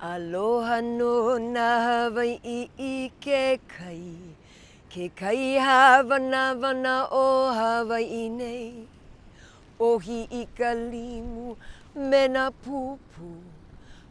Aloha no na Hawai'i I ke kai. Ke kai hawana o Hawai'i nei. Ohi I ka limu me na pupu.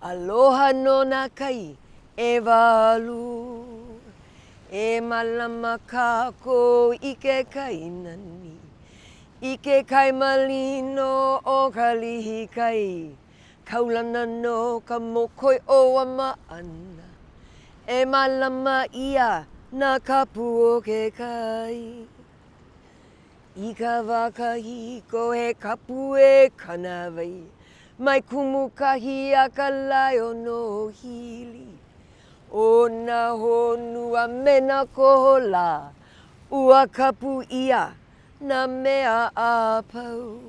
Aloha no na kai e walu. E malama kako I ke kai nani. I ke kai malino o ka lihi kai. Kaulana no ka mokoi o a maana. E malama ia na kapu o ke kai. I ka wakahiko he kapu e kanawai. Mai kumu kahi a ka laio no hili. O na honua me na kohola. Ua kapu ia na mea a pau.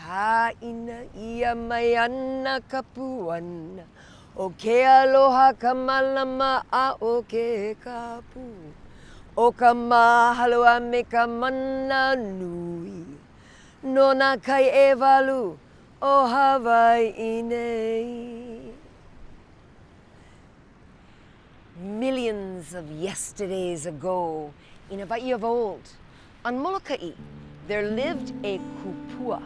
Haina ia mai ana kapuana. O ke aloha ka malama a o ke kapu. O ka mahalo a me ka mana nui. No na kai e walu o Hawai'i nei. Millions of yesterdays ago, in Hawaii of old, on Molokai, there lived a kupua,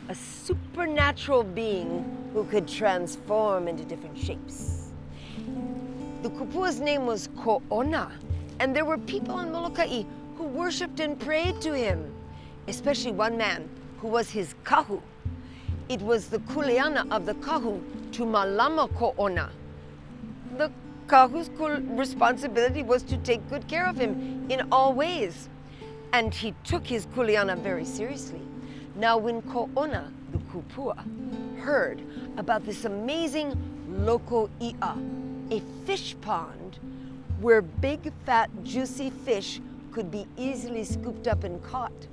a supernatural being who could transform into different shapes. The kupua's name was Ko'ona, and there were people on Molokai who worshipped and prayed to him, especially one man who was his kahu. It was the kuleana of the kahu to malama Ko'ona. The kahu's responsibility was to take good care of him in all ways, and he took his kuleana very seriously. Now when Ko'ona, the kupua, heard about this amazing loko i'a, a fish pond where big, fat, juicy fish could be easily scooped up and caught.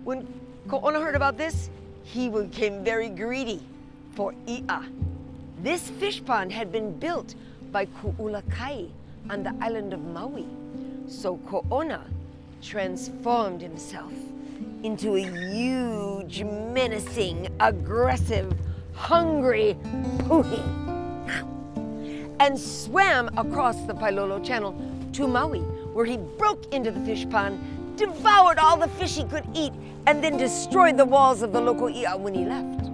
When Ko'ona heard about this, he became very greedy for i'a. This fish pond had been built by Kū'ulakai on the island of Maui. So Ko'ona transformed himself into a huge, menacing, aggressive, hungry puhi and swam across the Pailolo Channel to Maui, where he broke into the fish pond, devoured all the fish he could eat, and then destroyed the walls of the loko i'a when he left.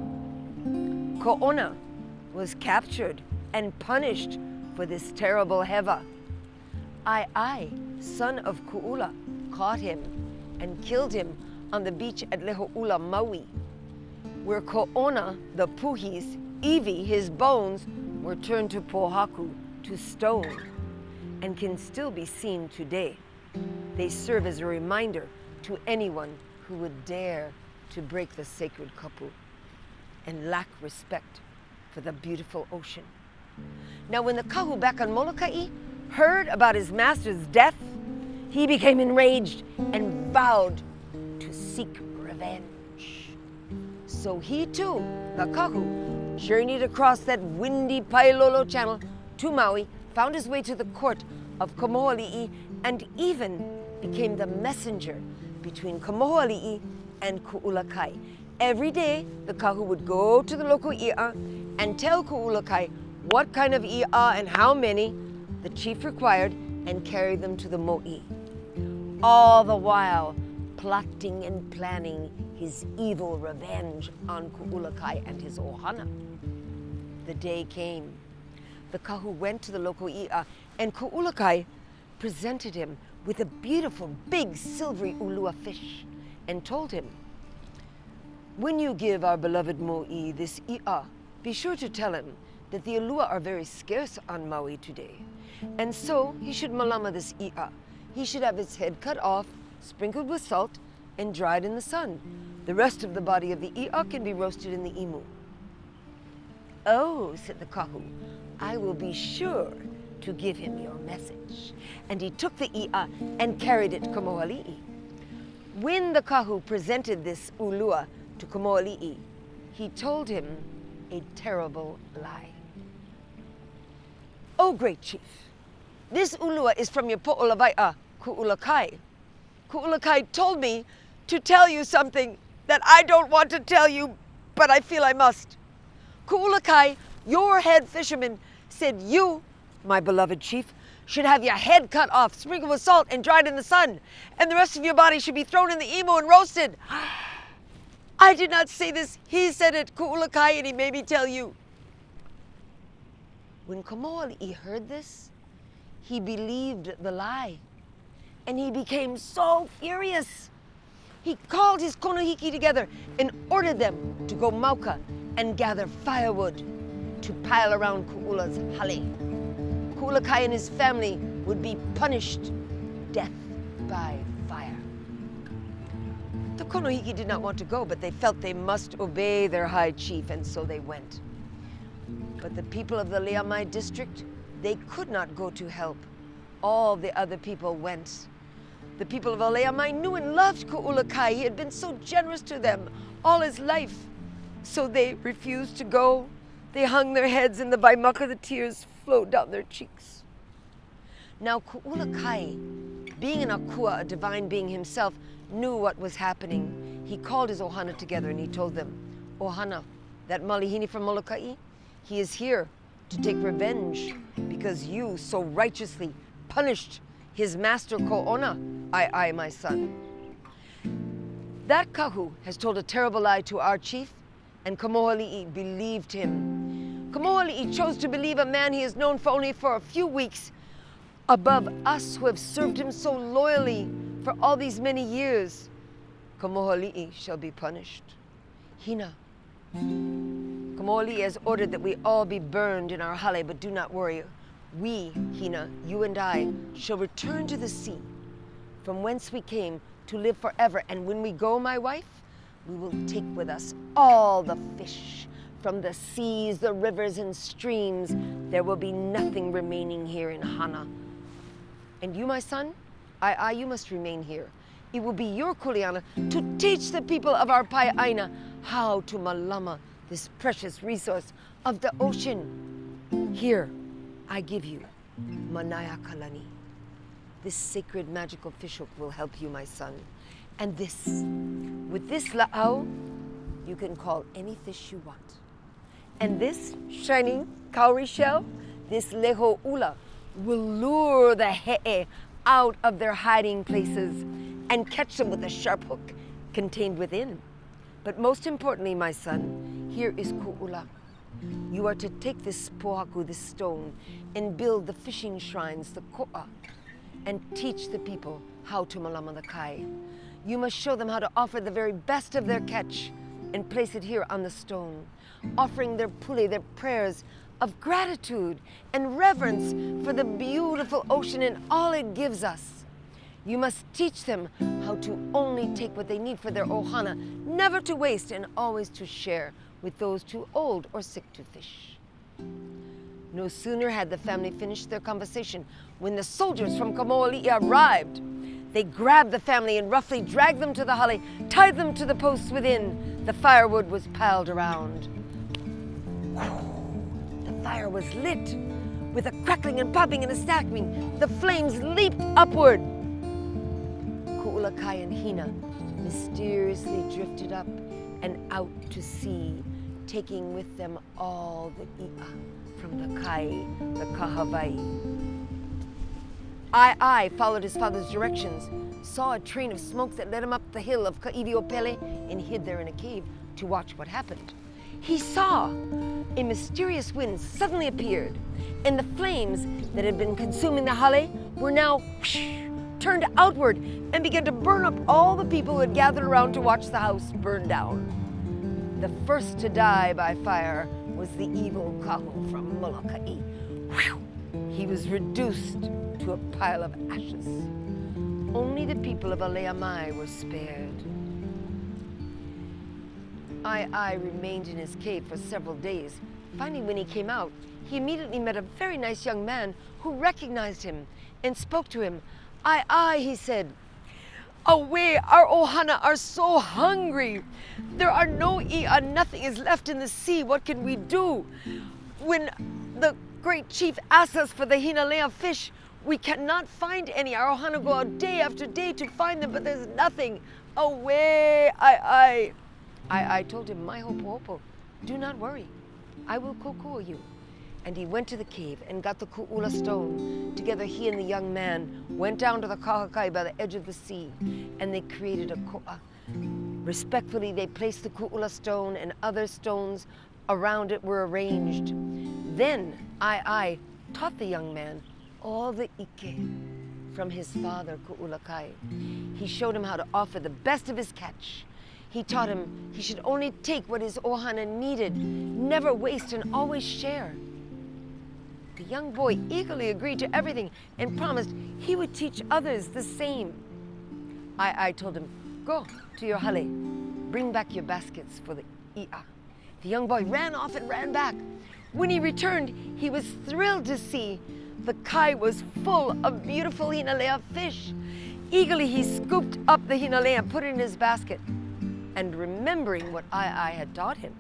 Ko'ona was captured and punished for this terrible heva. Ai, son of Kū'ula, caught him and killed him on the beach at Leho'ula, Maui, where Ko'ona, the puhi's, iwi, his bones, were turned to pohaku, to stone, and can still be seen today. They serve as a reminder to anyone who would dare to break the sacred kapu and lack respect for the beautiful ocean. Now when the kahu back on Molokai heard about his master's death, he became enraged and vowed to seek revenge. So he too, the kahu, journeyed across that windy Pailolo Channel to Maui, found his way to the court of Kamo'ali'i, and even became the messenger between Kamo'ali'i and Kū'ulakai. Every day, the kahu would go to the loko i'a and tell Kū'ulakai what kind of i'a and how many the chief required and carry them to the mo'i. All the while, plotting and planning his evil revenge on Kū'ulakai and his ohana. The day came. The kahu went to the loko i'a, and Kū'ulakai presented him with a beautiful, big, silvery ulua fish and told him, "When you give our beloved mo'i this i'a, be sure to tell him that the ulua are very scarce on Maui today, and so he should malama this i'a. He should have its head cut off, sprinkled with salt, and dried in the sun. The rest of the body of the i'a can be roasted in the imu." "Oh," said the kahu, "I will be sure to give him your message." And he took the i'a and carried it to Kamo'ali'i. When the kahu presented this ulua to Kamo'ali'i, he told him a terrible lie. "Oh, great chief, this ulua is from your po'olawai'a, Kū'ulakai. Kū'ulakai told me to tell you something that I don't want to tell you, but I feel I must. Kū'ulakai Your head fisherman said you, my beloved chief, should have your head cut off, sprinkled with salt, and dried in the sun, and the rest of your body should be thrown in the emo and roasted. I did not say this. He said it, Kū'ulakai, and he made me tell you. When Moʻolelo heard this, he believed the lie, and he became so furious. He called his konohiki together and ordered them to go mauka and gather firewood to pile around Kū'ula's hale. Kū'ulakai and his family would be punished, death by fire. The konohiki did not want to go, but they felt they must obey their high chief, and so they went. But the people of the Leamai district, they could not go to help. All the other people went. The people of Leamai knew and loved Kū'ulakai. He had been so generous to them all his life. So they refused to go. They hung their heads in the waimaka, the tears flowed down their cheeks. Now Kū'ulakai, being an akua, a divine being himself, knew what was happening. He called his ohana together and he told them, Ohana, that malihini from Molokai, he is here to take revenge because you so righteously punished his master Ko'ona, I, my son. That kahu has told a terrible lie to our chief, and Moʻolelo believed him. Moʻolelo chose to believe a man he has known for only a few weeks above us who have served him so loyally for all these many years. Moʻolelo shall be punished. Hina. Moʻolelo has ordered that we all be burned in our hale, but do not worry. We, Hina, you and I, shall return to the sea, from whence we came, to live forever. And when we go, my wife, we will take with us all the fish from the seas, the rivers, and streams. There will be nothing remaining here in Hana. And you, my son, you must remain here. It will be your kuleana to teach the people of our pai'aina how to malama this precious resource of the ocean. Here, I give you Manaya Kalani. This sacred magical fish hook will help you, my son. And with this la'au, you can call any fish you want. And this shining cowrie shell, this leho ula, will lure the he'e out of their hiding places and catch them with a sharp hook contained within. But most importantly, my son, here is Kū'ula. You are to take this pohaku, this stone, and build the fishing shrines, the ko'a, and teach the people how to malama the kai. You must show them how to offer the very best of their catch and place it here on the stone, offering their pule, their prayers of gratitude and reverence for the beautiful ocean and all it gives us. You must teach them how to only take what they need for their ohana, never to waste and always to share with those too old or sick to fish. No sooner had the family finished their conversation when the soldiers from Moʻolelo arrived. They grabbed the family and roughly dragged them to the hale, tied them to the posts within. The firewood was piled around. The fire was lit. With a crackling and popping and a snapping, the flames leaped upward. Kū'ulakai and Hina mysteriously drifted up and out to sea, taking with them all the i'a from the kai, the kahavai. I followed his father's directions, saw a train of smoke that led him up the hill of Ka'iviopele and hid there in a cave to watch what happened. He saw a mysterious wind suddenly appeared, and the flames that had been consuming the hale were now turned outward and began to burn up all the people who had gathered around to watch the house burn down. The first to die by fire was the evil kahu from Molokai. He was reduced to a pile of ashes. Only the people of Leamai were spared. I remained in his cave for several days. Finally, when he came out, he immediately met a very nice young man who recognized him and spoke to him. He said, "Away, our ohana are so hungry. There are no i'a, nothing is left in the sea. What can we do? When the great chief asks us for the hinalea fish, we cannot find any. Our ohana go out day after day to find them, but there's nothing. Away, I told him, my hopo, do not worry. I will kokua you. And he went to the cave and got the ku'ula stone. Together he and the young man went down to the kahakai by the edge of the sea, and they created a ko'a. Respectfully, they placed the ku'ula stone, and other stones around it were arranged. Then I taught the young man all the ike from his father, Kū'ulakai. He showed him how to offer the best of his catch. He taught him he should only take what his ohana needed, never waste and always share. The young boy eagerly agreed to everything and promised he would teach others the same. I told him, go to your hale, bring back your baskets for the i'a. The young boy ran off and ran back. When he returned, he was thrilled to see the kai was full of beautiful hinalea fish. Eagerly, he scooped up the hinalea and put it in his basket. And remembering what I had taught him,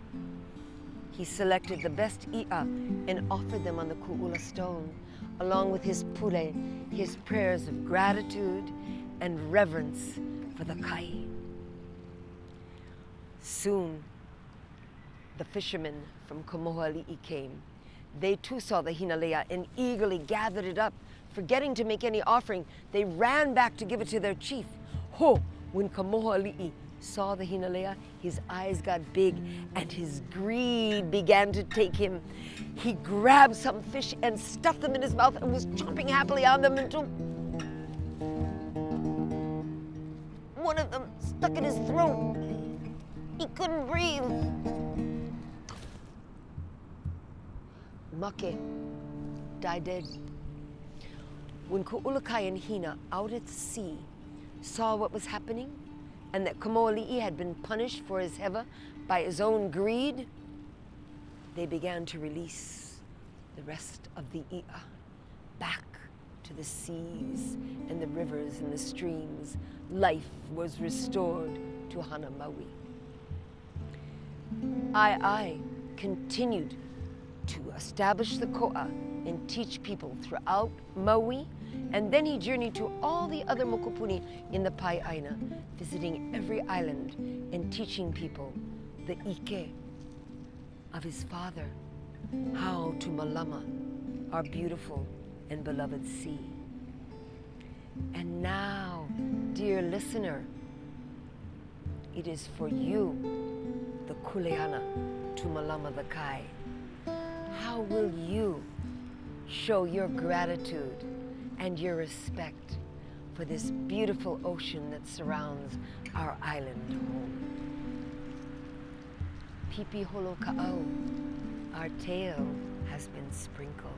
he selected the best i'a and offered them on the ku'ula stone, along with his pule, his prayers of gratitude and reverence for the kai. Soon, the fishermen from Kamohoali'i came. They too saw the hinalea and eagerly gathered it up. Forgetting to make any offering, they ran back to give it to their chief. When Kamohoali'i saw the hinalea, his eyes got big and his greed began to take him. He grabbed some fish and stuffed them in his mouth and was chomping happily on them until one of them stuck in his throat. He couldn't breathe. Make died dead. When Kū'ulakai and Hina, out at sea, saw what was happening and that Kamoali'i had been punished for his hewa by his own greed, they began to release the rest of the i'a back to the seas and the rivers and the streams. Life was restored to Hana Maui. I continued to establish the ko'a and teach people throughout Maui, and then he journeyed to all the other mokupuni in the Pai'aina, visiting every island and teaching people the ike of his father, how to malama our beautiful and beloved sea. And now, dear listener, it is for you, the kuleana, to malama the kai. How will you show your gratitude and your respect for this beautiful ocean that surrounds our island home? Pipi holo ka'au, our tale has been sprinkled.